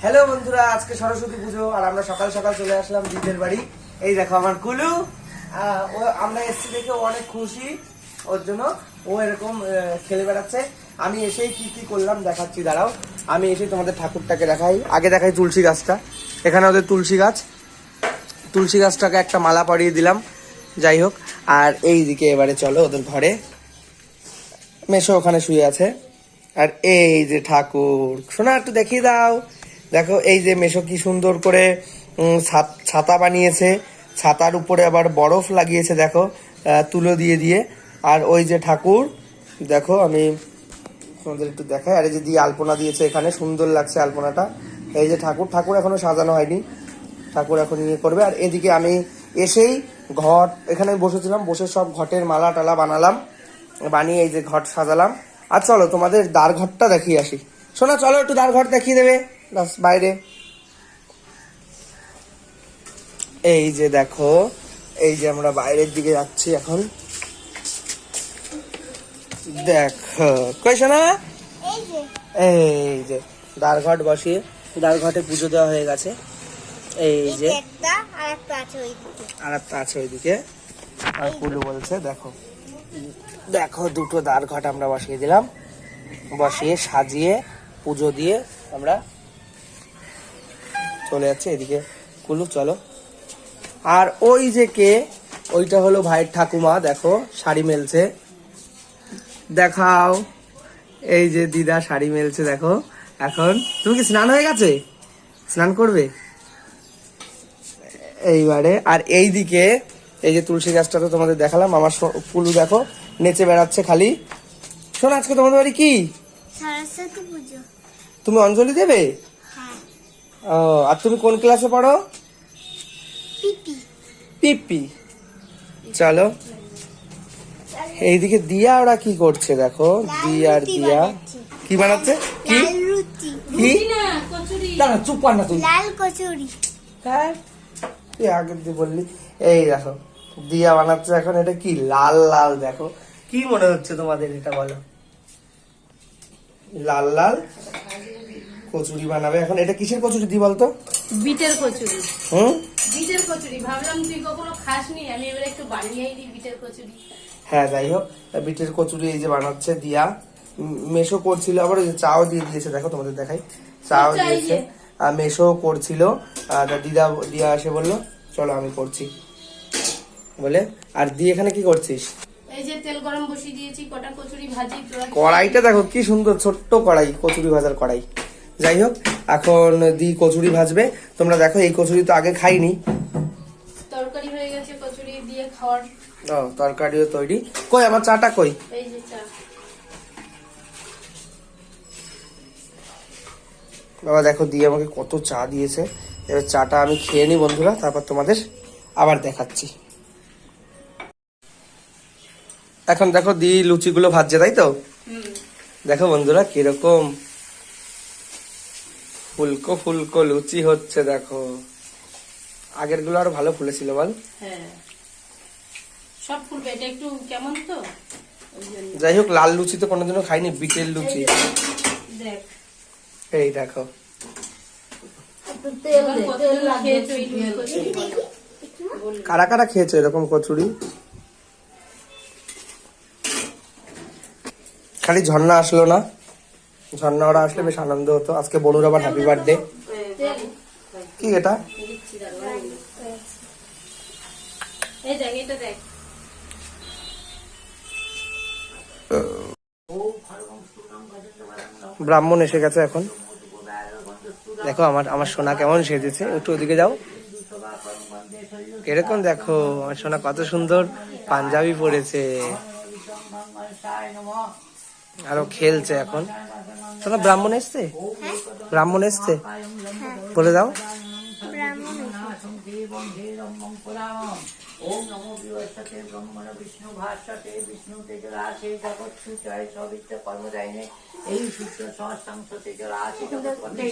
Hello বন্ধুরা, আজকে সরস্বতী পুজো আর আমরা সকাল সকাল চলে আসলাম দিদির বাড়ি। এই দেখো আমার কুলু, ও আমরা এসছি দেখে ও অনেক খুশি, ওর জন্য ও এরকম খেলে বেড়াচ্ছে। আমি এসেই কি কি করলাম দেখাচ্ছি, দাঁড়াও। আমি এসে তোমাদের ঠাকুরটাকে দেখাই। আগে দেখাই তুলসী গাছটা। এখানে ওদের তুলসী গাছটাকে একটা মালা পরিয়ে দিলাম। যাই হোক, আর এই দিকে এবারে চলো ওদের ঘরে। মেশো ওখানে শুয়ে আছে, আর এই যে ঠাকুর সোনা একটু দেখিয়ে দাও। দেখো এই যে মেশো কি সুন্দর করে ছাতা বানিয়েছে, ছাতার উপরে আবার বরফ লাগিয়েছে দেখো, তুলো দিয়ে দিয়ে। আর ওই যে ঠাকুর দেখো, আমি তোমাদের একটু দেখাই। আর এই যে দিয়ে আলপনা দিয়েছে, এখানে সুন্দর লাগছে আলপনাটা। এই যে ঠাকুর এখনো সাজানো হয়নি, ঠাকুর এখন ইয়ে করবে। আর এদিকে আমি এসেই ঘট এখানে বসেছিলাম, বসে সব ঘটের মালা টালা বানালাম, বানিয়ে এই যে ঘট সাজালাম। আর চলো তোমাদের দ্বার ঘরটা দেখিয়ে আসি। শোনা চলো একটু দ্বার ঘর দেখিয়ে দেবে বাইরে। এই যে দেখো, এই যে আমরা বাইরের দিকে যাচ্ছি এখন। দেখো কই শোনা, এই যে দ্বার ঘট বসিয়ে দ্বার ঘটে পুজো দেওয়া হয়ে গেছে। এই যে আর একটা আছে ওইদিকে। আর কুলু বলছে দেখো দেখো দুটো দ্বার ঘট আমরা বসিয়ে দিলাম, বসিয়ে সাজিয়ে পুজো দিয়ে আমরা চলে যাচ্ছি এদিকে। কুলু চলো। আর ওই যে কে, ওইটা হলো ভাইয়ের ঠাকুমা, দেখো শাড়ি মেলছে, দেখাও। এই যে দিদা শাড়ি মেলছে দেখো। এখন তুমি কি স্নান হয়ে গেছে, স্নান করবে এইবারে। আর এই দিকে এই যে তুলসী গাছটা তো তোমাদের দেখালাম, আমার কুলু দেখো নেচে বেড়াচ্ছে খালি। শোন আজকে তোমাদের বাড়ি কি সরস্বতী পুজো, তুমি অঞ্জলি দেবে? ও, আর তুমি কোন ক্লাসে পড়ো? পিপি। চলো এইদিকে দিয়া ওরা কি করছে দেখো, দিয়া কি বানাচ্ছে, কি কি দাঁড়া চুপ কর না তুই, লাল কচুরি। হ্যাঁ তুই আগের দিয়ে বললি। এই দেখো দিয়া বানাচ্ছে এখন। এটা কি লাল লাল দেখো, কি মনে হচ্ছে তোমাদের এটা বলো? লাল লাল কচুরি বানাবে এখন। এটা কিসের কচুরি দি বলতো? বিটের কচুরি। বিটের কচুরি ভাবলাম তুই কখনো খাসনি, আমি এবারে একটু বানিয়েই দিই বিটের কচুরি। হ্যাঁ যাই হোক, বিটের কচুরি এই যে বানাচ্ছে দিয়া। মেশো করছিল, আবার ওই যে চাও দিয়ে দিয়েছে দেখো, তোমাদের দেখাই। চাও দিয়েছে, আর মেশো করছিল। দিয়া এসে বললো চলো আমি করছি বলে। আর দিয়ে এখানে কি করছিস? এই যে তেল গরম বসিয়ে দিয়েছি, কটা কচুরি ভাজি। কড়াইটা দেখো কি সুন্দর, ছোট্ট কড়াই, কচুরি ভাজার কড়াই। যাই হোক, এখন দি কচুরি ভাজবে। তোমরা দেখো এই কচুরি তো আগে খাইনি, তরকারি হয়ে গেছে কচুরি দিয়ে খাওয়ার। ও তরকারিও তৈরি। কই আমার চাটা কই? এই যে চা। বাবা দেখো দিয়ে আমাকে কত চা দিয়েছে। এবার চাটা আমি খেয়ে নিই বন্ধুরা, তারপর তোমাদের আবার দেখাচ্ছি। এখন দেখো দি লুচিগুলো ভাজছে, তাই তো? দেখো বন্ধুরা কিরকম ফুলকো ফুলকো লুচি হচ্ছে দেখো। আগের গুলো আরো ভালো ফুলেছিল বল? হ্যাঁ সব ফুলবে, এটা একটু কেমন তো। যাই হোক, লাল লুচি তো কোনোদিনও খাইনি, বিটের লুচি। দেখ এই দেখো কারা কারা খেয়েছো এরকম কচুরি? খালি ঝর্ণা আসলো না, ঝর্ণা ওরা আসলে বেশ আনন্দ হতো। আজকে বনুর আবার হ্যাপি বার্থডে। কি এটা? ব্রাহ্মণ এসে গেছে এখন। দেখো আমার সোনা কেমন সেজেছে, একটু ওদিকে যাও। এরকম দেখো আমার সোনা কত সুন্দর পাঞ্জাবি পরেছে, আরো খেলছে এখন। সোনা ব্রাহ্মণ এসছে, ব্রাহ্মণ এসছে বলে দাও। বিষ্ণু ভাস্বতে বিষ্ণু তেজরা সেই জগৎ সূচয় সবিত্র কর্মদায়নে এই সূত্র সহস্রাংশ তেজরা সেই জগৎ পথে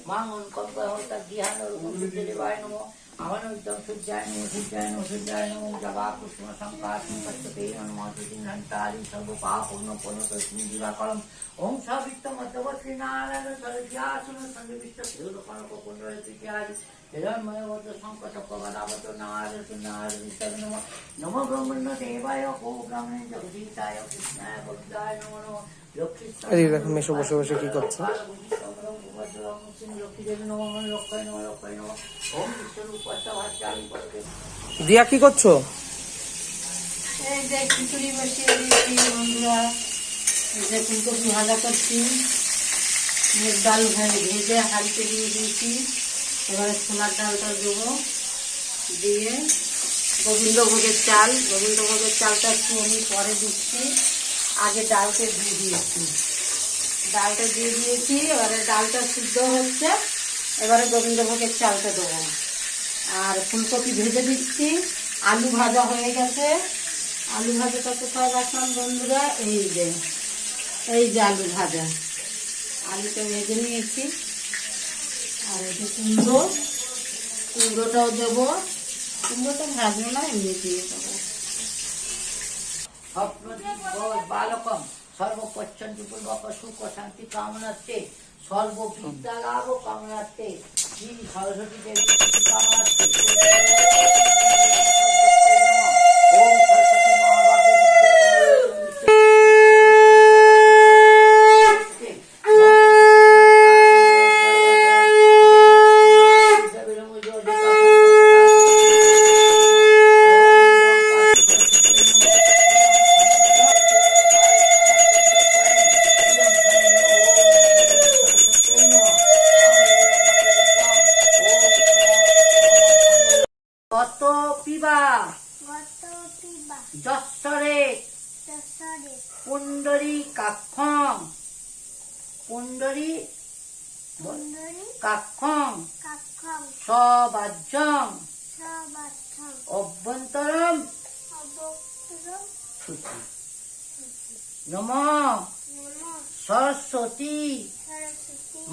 মাঙ্গন কল্প হতা জ্ঞান রূপম সূর্যদেবায় নমঃ আমানন্তম সূর্যায় নমঃ সূর্যায় নমঃ সূর্যায় নমঃ জবা কুসুম সংকাশ সংকষ্টতে নমঃ তিনঘণ্টারি সর্ব পাপ পূর্ণ পূর্ণ তস্মিন দিবাকরম ওম সবিত্র মধ্যবর্তী নারায়ণ সরস্যাসুন সন্নিবিষ্ট শিরোকর্ণক কুণ্ডলে তৃতীয়ারি হিরণ্ময় বদ্ধ সংকট প্রবাদাবত নারায়ণ নারায়ণ নমঃ নমো ব্রহ্মণ্য দেবায় গো ব্রাহ্মণ জগদীতায় কৃষ্ণায় বদ্ধায় নমঃ নমঃ এই দেখো মেশো বসে বসে কি করছে। দিয়া কি করছো? এই যে খিচুড়ি বসিয়ে দিয়েছি বন্ধুরা, এই যে ফুলকপি ভাজা করছি, মুগ ডাল ভেজে হাঁড়িতে দিয়ে দিয়েছি। এবারে ছোলার ডালটা দেবো, দিয়ে গোবিন্দভোগের চালটা একটু আমি পরে দিচ্ছি, আগে ডালটা দিয়ে দিয়েছি। এবারে ডালটা সিদ্ধ হচ্ছে, এবারে গোবিন্দভোগের চালটা দেবো। আর ফুলকপি ভেজে দিচ্ছি, আলু ভাজা হয়ে গেছে। আলু ভাজাটা কোথায় রাখলাম বন্ধুরা, এই যে আলু ভাজা, আলুটা ভেজে নিয়েছি। আর এই যে কুমড়োটাও দেবো, কুমড়োটা ভাজবো না, এমনি দিয়ে দেবো। বালকম সর্বপচ্ছন্তি পূর্বক সুখ শান্তি কামনার্থে সর্ববিদ্যা লাভ কামনার্থে শ্রী সরস্বতী দেবী কামনার্থে ওম সরস্বতী মহাভাগে যশ্বরে পুণ্ডরী কাক্ষং সবাজ্যং অভ্যন্তরম নমঃ সরস্বতী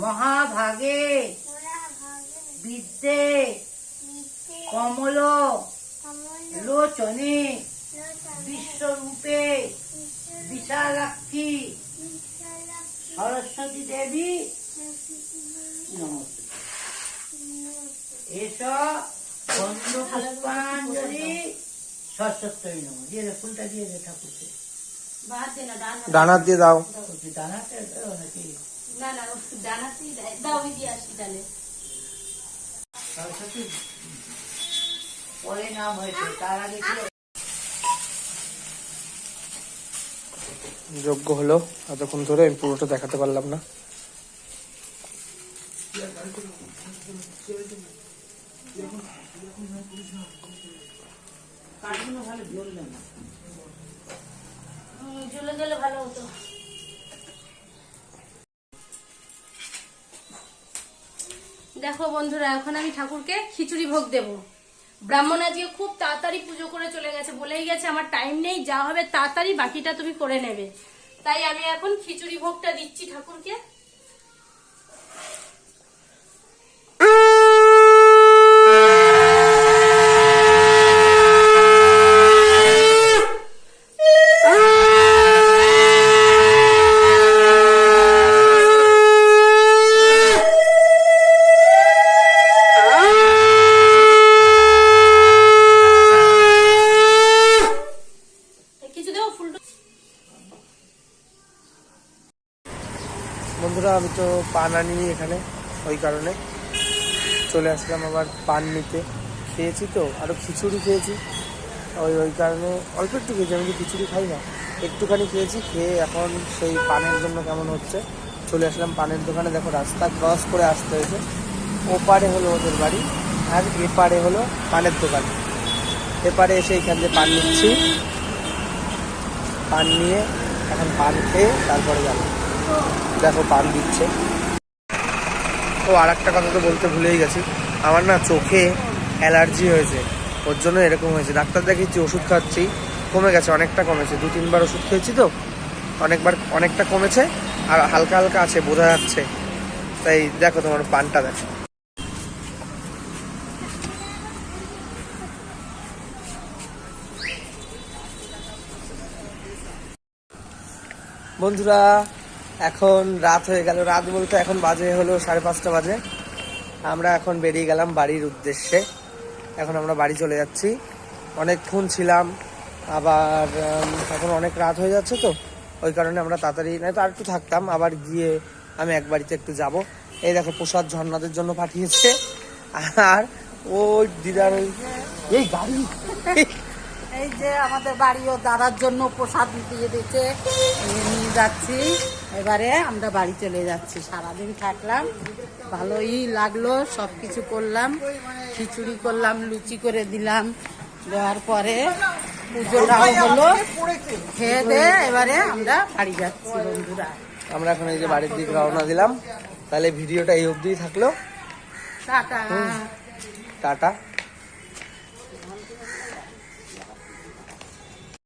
মহাভাগে বিদ্যে কমল লোচনে বিশ্বরূপে বিশালাক্ষী সরস্বতী দেবী নমস্তে। এস বন্ধু পুষ্পাঞ্জলি সরস্বতী নম। দিয়ে দে, ফুলটা দিয়ে দে ঠাকুরকে। ডানা দিয়ে দাও। দানাটা নাকি না ডানাতেই দাও, আমি দিয়ে আসি তাহলে। সরস্বতী পরে নাম হয়েছে, তার আগে কি যোগ্য হলো এতক্ষণ ধরে, আমি পুরোটা দেখাতে পারলাম না। কাঠগুলো ভালো জ্বলবে না, জ্বলে গেলে ভালো হতো। দেখো বন্ধুরা, এখন আমি ঠাকুরকে খিচুড়ি ভোগ দেব। ব্রাহ্মণ আজকে খুব তাড়াতাড়ি পুজো করে চলে গেছে, বলেই গেছে আমার টাইম নেই, যা হবে তাড়াতাড়ি বাকিটা তুমি করে নেবে। তাই আমি এখন খিচুড়ি ভোগটা দিচ্ছি ঠাকুরকে। বন্ধুরা, আমি তো পান আনিনি এখানে, ওই কারণে চলে আসলাম আবার পান নিতে। খেয়েছি তো, আরও খিচুড়ি খেয়েছি, ওই কারণে অল্প একটু খেয়েছি। আমি তো খিচুড়ি খাই না, একটুখানি খেয়েছি। খেয়ে এখন সেই পানের জন্য কেমন হচ্ছে, চলে আসলাম পানের দোকানে। দেখো রাস্তা ক্রস করে আসতে হয়েছে। ওপারে হলো ওদের বাড়ি, আর এপারে হলো পানের দোকান। এপারে এসে এইখান থেকে পান নিচ্ছি, পান নিয়ে এখন পান খেয়ে তারপরে যাবো। দেখো পান দিচ্ছে। ও আর একটা কথা তো বলতে ভুলেই গেছি, আমার না চোখে অ্যালার্জি হয়েছে, ওর জন্য এরকম হয়েছে। ডাক্তার দেখিয়েছি, ওষুধ খাচ্ছি, কমে গেছে, অনেকটা কমেছে, 2-3 বার ওষুধ খেয়েছি তো অনেকটা কমেছে, আর হালকা হালকা আছে, বোঝা যাচ্ছে। তাই দেখো তোমার পানটা দেখো। বন্ধুরা এখন রাত হয়ে গেল, রাত বলতে এখন বাজে হলো 5:30 বাজে। আমরা এখন বেরিয়ে গেলাম বাড়ির উদ্দেশ্যে। এখন আমরা বাড়ি চলে যাচ্ছি। অনেকক্ষণ ছিলাম, আবার এখন অনেক রাত হয়ে যাচ্ছে তো ওই কারণে আমরা তাড়াতাড়ি, নয়তো আর একটু থাকতাম, আবার গিয়ে আমি এক বাড়িতে একটু যাব। এই দেখো প্রসাদ ঝর্ণাদের জন্য পাঠিয়েছে, আর ওই দিদার এই গাড়ি এই যে আমাদের বাড়িও দাদার জন্য প্রসাদ দিয়ে দিতে নিয়ে যাচ্ছি। এবারে আমরা বাড়ি চলে যাচ্ছি। সারাদিন থাকলাম, ভালোই লাগলো, সব কিছু করলাম, খিচুড়ি করলাম, লুচি করে দিলাম, দেওয়ার পরে পুজোটাও হলো, খেয়ে দিয়ে এবারে আমরা বাড়ি যাচ্ছি বন্ধুরা। আমরা এখন এই যে বাড়ির দিকে রওনা দিলাম। তাহলে ভিডিওটা এই অবধিই থাকলো। টাটা। টাটা।